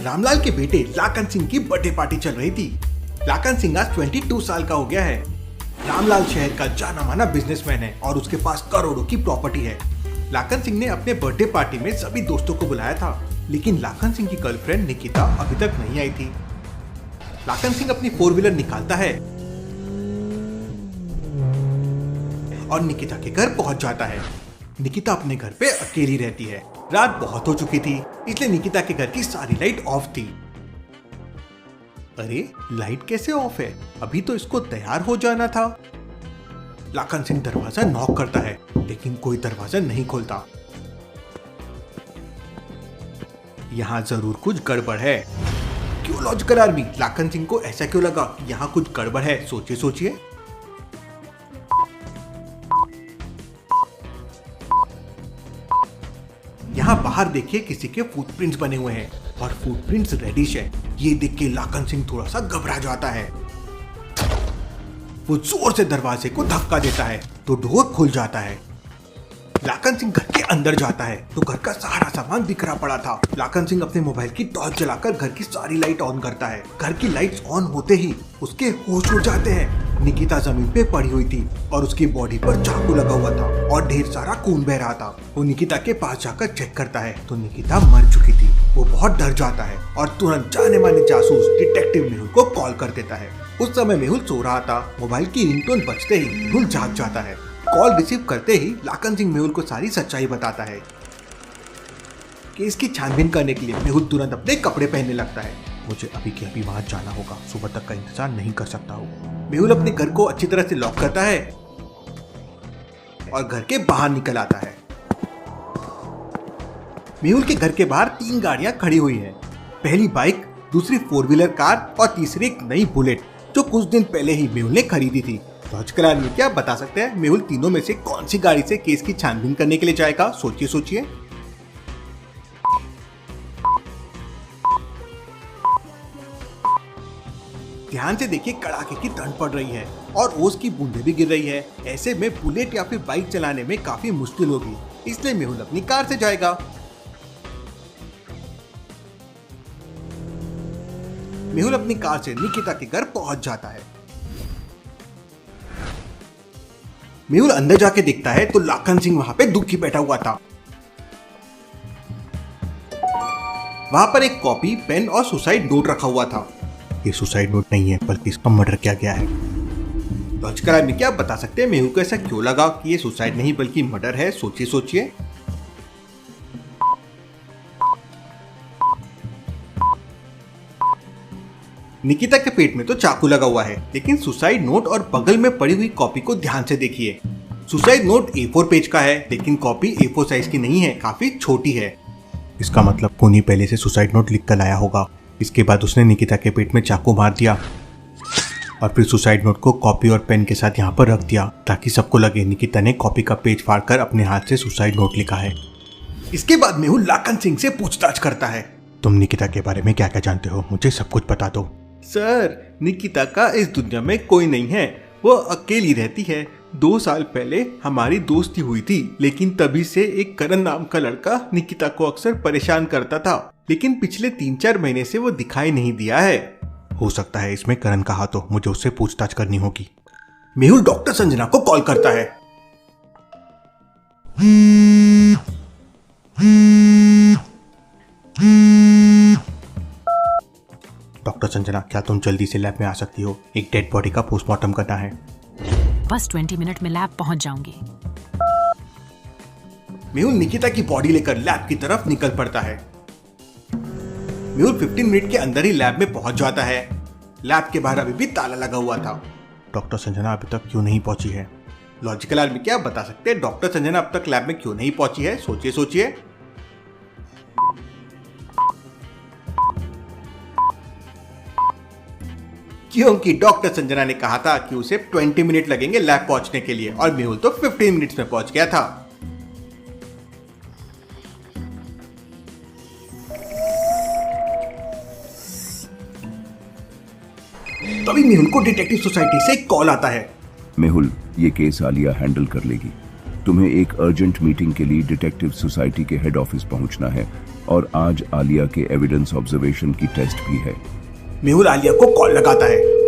रामलाल के बेटे लाखन सिंह की बर्थडे पार्टी चल रही थी। लाखन सिंह आज 22 साल का हो गया है। रामलाल शहर का जाना माना बिजनेसमैन है और उसके पास करोड़ों की प्रॉपर्टी है। लाखन सिंह ने अपने बर्थडे पार्टी में सभी दोस्तों को बुलाया था, लेकिन लाखन सिंह की गर्लफ्रेंड निकिता अभी तक नहीं आई थी। लाखन सिंह अपनी 4 व्हीलर निकालता है और निकिता के घर पहुंच जाता है। निकिता अपने घर पे अकेली रहती है। रात बहुत हो चुकी थी, इसलिए निकिता के घर की सारी लाइट ऑफ थी। अरे, लाइट कैसे ऑफ है? अभी तो इसको तैयार हो जाना था। लाखन सिंह दरवाजा नॉक करता है, लेकिन कोई दरवाजा नहीं खोलता। यहाँ जरूर कुछ गड़बड़ है। क्यों लॉजिकल आर्मी? लाखन सिंह को ऐसा क्यों लगा कि यहाँ कुछ गड़बड़ है? सोचिए सोचिए। यहाँ बाहर देखिए, किसी के फुटप्रिंट्स बने हुए हैं और फुटप्रिंट्स रेडिश है। ये देख के लाखन सिंह थोड़ा सा घबरा जाता है। वो जोर से दरवाजे को धक्का देता है तो डोर खुल जाता है। लाखन सिंह घर के अंदर जाता है तो घर का सारा सामान बिखरा पड़ा था। लाखन सिंह अपने मोबाइल की टॉर्च जलाकर घर की सारी लाइट ऑन करता है। घर की लाइट्स ऑन होते ही उसके होश उड़ जाते हैं। निकिता जमीन पे पड़ी हुई थी और उसकी बॉडी पर चाकू लगा हुआ था और ढेर सारा खून बह रहा था। वो निकिता के पास जाकर चेक करता है तो निकिता मर चुकी थी। वो बहुत डर जाता है और तुरंत जाने माने जासूस डिटेक्टिव मेहुल को कॉल कर देता है। उस समय मेहुल सो रहा था। मोबाइल की रिंगटोन बजते ही मेहुल जाग जाता है। कॉल रिसीव करते ही लाखन सिंह मेहुल को सारी सच्चाई बताता है। केस की छानबीन करने के लिए मेहुल तुरंत अपने कपड़े पहनने लगता है। मुझे अभी के अभी वहां जाना होगा, सुबह तक का इंतजार नहीं कर सकता हूँ। मेहुल अपने घर को अच्छी तरह से लॉक करता है और घर के बाहर निकल आता है। मेहुल के घर के बाहर 3 गाड़ियां खड़ी हुई हैं। पहली बाइक, दूसरी 4 व्हीलर कार और तीसरी एक नई बुलेट जो कुछ दिन पहले ही मेहुल ने खरीदी थी। लॉजिकल आदमी क्या बता सकते हैं मेहुल तीनों में से कौन सी गाड़ी से केस की छानबीन करने के लिए जाएगा? सोचिए सोचिए। ध्यान से देखिए, कड़ाके की ठंड पड़ रही है और ओस की बूंदें भी गिर रही है। ऐसे में बुलेट या फिर बाइक चलाने में काफी मुश्किल होगी, इसलिए मेहुल अपनी कार से जाएगा। मेहुल अपनी कार से निकिता के घर पहुंच जाता है। मेहुल अंदर जाके देखता है तो लाखन सिंह वहां पे दुखी बैठा हुआ था। वहां पर एक कॉपी, पेन और सुसाइड नोट रखा हुआ था। ये सुसाइड नोट नहीं है, बल्कि इसका मर्डर किया गया है। लॉजिकल आदमी क्या बता सकते हैं मेहुल को ऐसा क्यों लगा कि ये सुसाइड नहीं बल्कि मर्डर है? सोचिए सोचिए। निकिता के पेट में तो चाकू लगा हुआ है, लेकिन सुसाइड नोट और बगल में पड़ी हुई कॉपी को ध्यान से देखिए। सुसाइड नोट A4 पेज का है, लेकिन कॉपी A4 साइज की नहीं है, काफी छोटी है। इसका मतलब कोई पहले से सुसाइड नोट लिख कर लाया होगा। इसके बाद उसने निकिता के पेट में चाकू मार दिया और फिर सुसाइड नोट को कॉपी और पेन के साथ यहाँ पर रख दिया ताकि सबको लगे निकिता ने कॉपी का पेज फाड़कर अपने हाथ से सुसाइड नोट लिखा है। इसके बाद मेहुल लाखन सिंह से पूछताछ करता है। तुम निकिता के बारे में क्या क्या जानते हो? मुझे सब कुछ बता दो। सर, निकिता का इस दुनिया में कोई नहीं है। वो अकेली रहती है। 2 साल पहले हमारी दोस्ती हुई थी, लेकिन तभी से एक करण नाम का लड़का निकिता को अक्सर परेशान करता था, लेकिन पिछले 3-4 महीने से वो दिखाई नहीं दिया है। हो सकता है इसमें करण का हाथ हो, मुझे उससे पूछताछ करनी होगी। मेहुल डॉक्टर संजना को कॉल करता है। डॉक्टर संजना, क्या तुम जल्दी से लैब में आ सकती हो? एक डेड बॉडी का पोस्टमार्टम करना है। बस 20 मिनट में लैब पहुंच जाऊंगी। मेहुल निकिता की बॉडी लेकर लैब की तरफ निकल पड़ता है। मेहुल 15 मिनट के अंदर ही लैब में पहुंच जाता है। लैब के बाहर अभी भी ताला लगा हुआ था। डॉक्टर संजना अभी तक क्यों नहीं पहुंची है? लॉजिकल आदमी क्या बता सकते हैं डॉक्टर संजना अब तक लैब में क्यों नहीं पहुंची है? सोचिए सोचिए। क्योंकि डॉक्टर संजना ने कहा था कि उसे 20 मिनट लगेंगे लैब पहुंचने के लिए और मेहुल तो 15 मिनट्स में पहुंच गया था। तभी मेहुल को डिटेक्टिव सोसाइटी से एक कॉल आता है। मेहुल, ये केस आलिया हैंडल कर लेगी। तुम्हें एक अर्जेंट मीटिंग के लिए डिटेक्टिव सोसाइटी के हेड ऑफिस पहुंचना है और आज आलिया के एविडेंस ऑब्जर्वेशन की टेस्ट भी है। मेहुल आलिया को कॉल लगाता है।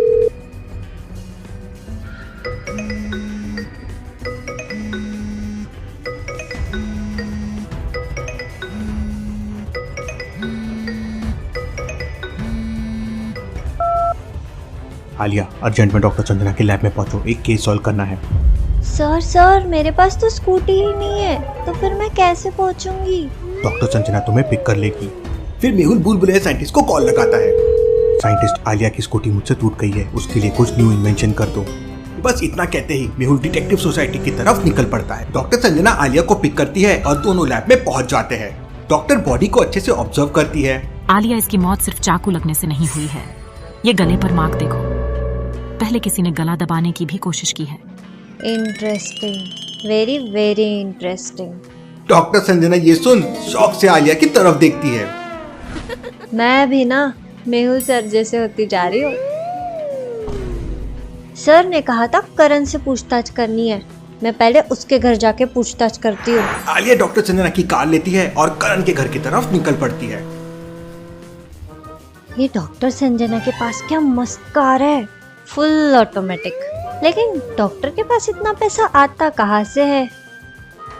आलिया, अर्जेंट में डॉक्टर संजना के लैब में पहुंचो, एक केस सॉल्व करना है। सर मेरे पास तो स्कूटी ही नहीं है, तो फिर मैं कैसे पहुंचूंगी? डॉक्टर संजना तुम्हें पिक कर लेगी। फिर मेहुल बुलबुले साइंटिस्ट को कॉल लगाता है। साइंटिस्ट, आलिया की स्कूटी मुझसे टूट गई है, उसके लिए कुछ न्यू इन्वेंशन कर दो। बस इतना कहते ही मेहुल डिटेक्टिव सोसाइटी की तरफ निकल पड़ता है। डॉक्टर संजना आलिया को पिक करती है और दोनों लैब में पहुंच जाते हैं। डॉक्टर बॉडी को अच्छे से ऑब्जर्व करती है। आलिया, इसकी मौत सिर्फ चाकू लगने से नहीं हुई है। ये गले पर मार्क देखो, पहले किसी ने गला दबाने की भी कोशिश की है। Interesting, very very interesting. Doctor Sanjana ये सुन शौक से आलिया की तरफ देखती है। मैं भी ना मेहुल सर जैसे होती जा रही हूँ। सर ने कहा था करण से पूछताछ करनी है, मैं पहले उसके घर जाके पूछताछ करती हूँ। आलिया डॉक्टर संजना की कार लेती है और करण के घर की तरफ निकल पड़ती है। ये डॉक्टर संजना के पास क्या मस्त कार है, फुल ऑटोमेटिक। लेकिन डॉक्टर के पास इतना पैसा आता कहाँ से है?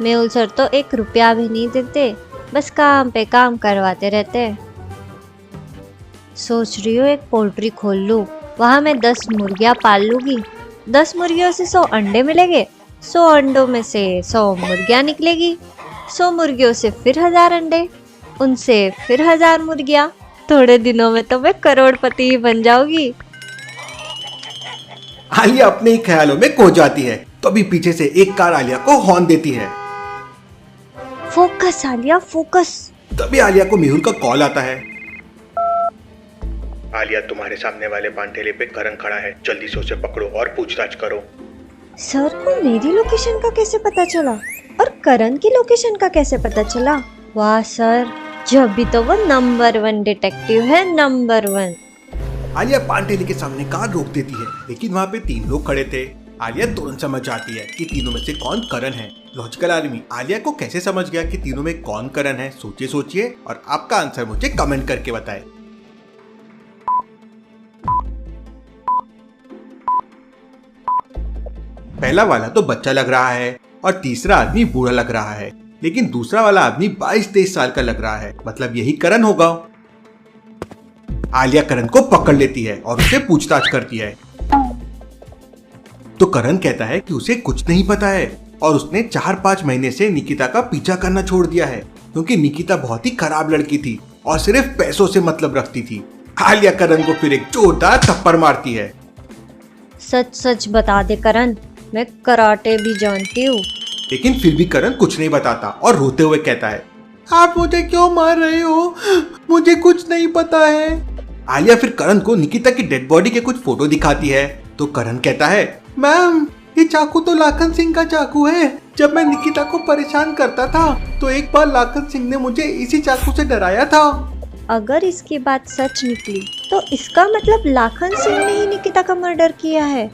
मेहुल सर तो 1 रुपया भी नहीं देते, बस काम पे काम करवाते रहते। सोच रही हूँ एक पोल्ट्री खोल लूँ, वहाँ मैं 10 मुर्गियाँ पाल लूँगी। 10 मुर्गियों से 100 अंडे मिलेंगे, 100 अंडों में से 100 मुर्गियाँ निकलेगी, 100 मुर्गियों से फिर 1000 अंडे, उनसे फिर 1000 मुर्गियाँ। थोड़े दिनों में तो मैं करोड़पति ही बन जाऊंगी। आलिया अपने ही ख्यालों में खो जाती है। तभी पीछे से एक कार आलिया को हॉर्न देती है। Focus Alia, focus. तभी आलिया को मेहुल का कॉल आता है। आलिया, तुम्हारे सामने वाले पान ठेले पे करण खड़ा है, जल्दी से उसे पकड़ो और पूछताछ करो। सर को मेरी लोकेशन का कैसे पता चला और करण की लोकेशन का कैसे पता चला? वाह सर, जब भी तो वो नंबर 1 डिटेक्टिव है, नंबर 1। आलिया पान ठेले के सामने कार रोक देती है, लेकिन वहाँ पे 3 लोग खड़े थे। आलिया तुरंत समझ जाती है कि तीनों में से कौन करण है। लॉजिकल आदमी आलिया को कैसे समझ गया कि तीनों में कौन करण है? सोचिए और आपका आंसर मुझे कमेंट करके बताएं। पहला वाला तो बच्चा लग रहा है और तीसरा आदमी बूढ़ा लग रहा है, लेकिन दूसरा वाला आदमी 22-23 साल का लग रहा है, मतलब यही करण होगा। आलिया करण को पकड़ लेती है और उसे पूछताछ करती है। तो करण कहता है कि उसे कुछ नहीं पता है और उसने 4-5 महीने से निकिता का पीछा करना छोड़ दिया है, क्योंकि निकिता बहुत ही खराब लड़की थी और सिर्फ पैसों से मतलब रखती थी। आलिया करण को फिर एक जोरदार थप्पड़ मारती है। सच सच बता दे करण, मैं कराटे भी जानती हूँ। लेकिन फिर भी करण कुछ नहीं बताता और रोते हुए कहता है, आप मुझे क्यों मार रहे हो? मुझे कुछ नहीं पता है। आलिया फिर करण को निकिता की डेड बॉडी के कुछ फोटो दिखाती है। तो करण कहता है, मैम ये चाकू तो लाखन सिंह का चाकू है। जब मैं निकिता को परेशान करता था तो एक बार लाखन सिंह ने मुझे इसी चाकू से डराया था। अगर इसकी बात सच निकली तो इसका मतलब लाखन सिंह ने ही निकिता का मर्डर किया है।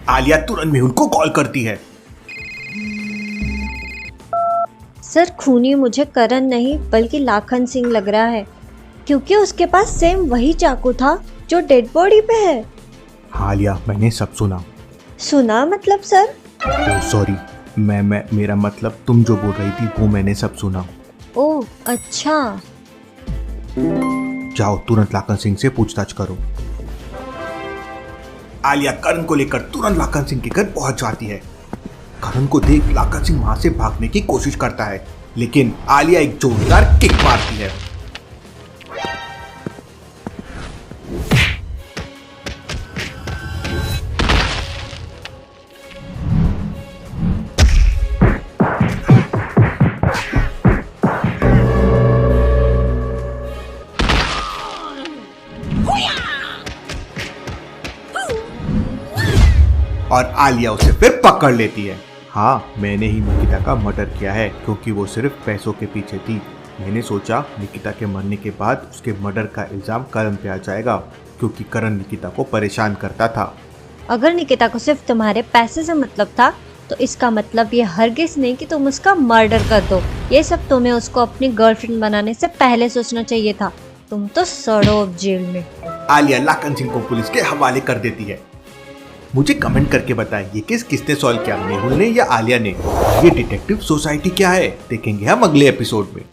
आलिया तुरंत मेहुल को कॉल करती है। सर खूनी मुझे करण नहीं बल्कि लाखन सिंह लग रहा है, क्योंकि उसके पास सेम वही चाकू था जो डेड बॉडी पे है। हाँ आलिया, मैंने सब सुना। सुना मतलब सर? सॉरी, मेरा मतलब तुम जो बोल रही थी वो मैंने सब सुना। ओह अच्छा। जाओ तुरंत लाखन सिंह से पूछताछ करो। आलिया करण को लेकर तुरंत लाखन सिंह के घर पहुंच जाती है। करण को देख लाखन सिंह वहां से भागने की कोशिश करता है, लेकिन आलिया एक जोरदार किक मारती है। और आलिया उसे फिर पकड़ लेती है। हाँ, मैंने ही निकिता का मर्डर किया है, क्योंकि वो सिर्फ पैसों के पीछे थी। मैंने सोचा निकिता के मरने के बाद उसके मर्डर का इल्जाम करण पे आ जाएगा, क्योंकि करण निकिता को परेशान करता था। अगर निकिता को सिर्फ तुम्हारे पैसे से मतलब था तो इसका मतलब ये हरगिज नहीं कि तुम उसका मर्डर कर दो। ये सब तुम्हें उसको अपनी गर्लफ्रेंड बनाने से पहले सोचना चाहिए था। तुम तो सड़ो अब जेल में। आलिया लाखन सिंह को पुलिस के हवाले कर देती है। मुझे कमेंट करके बताएं ये केस किसने सॉल्व किया, मेहुल ने या आलिया ने। ये डिटेक्टिव सोसाइटी क्या है, देखेंगे हम अगले एपिसोड में।